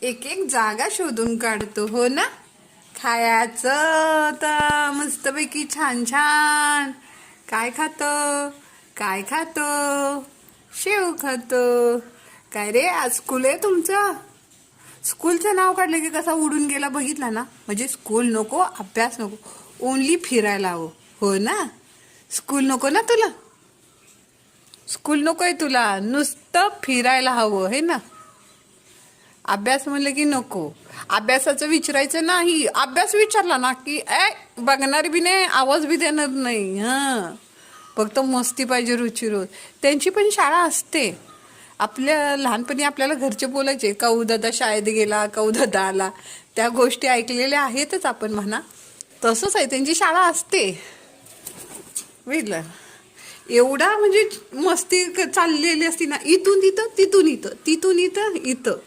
एक एक जागा शोधून काढतो हो ना. खायचं तर मस्तपैकी छान छान. काय खातो? काय खातो? शेव खातो. काय रे, आज स्कूल आहे तुमचं? स्कूलचं नाव काढलं की कसा उडून गेला बघितला ना. म्हणजे स्कूल नको, अभ्यास नको, ओनली फिरायला हवं हो ना. स्कूल नको ना तुला. स्कूल नकोय तुला, नुसतं फिरायला हवं हे ना. अभ्यास म्हणलं की नको. अभ्यासाचं विचारायचं नाही. अभ्यास विचारला ना की बघणार बी नाही, आवाज बी देणार नाही. फक्त मस्ती पाहिजे रुची रोज. त्यांची पण शाळा असते. आपल्या लहानपणी आपल्याला घरचे बोलायचे, काऊ दादा शाळेत गेला, काऊ दादा आला. त्या गोष्टी ऐकलेल्या आहेतच आपण म्हणा. तसंच आहे, त्यांची शाळा असते. बघितलं, एवढा म्हणजे मस्ती चाललेली असती ना, इथून तिथं, तिथून इथं, तिथून इथं, इथं.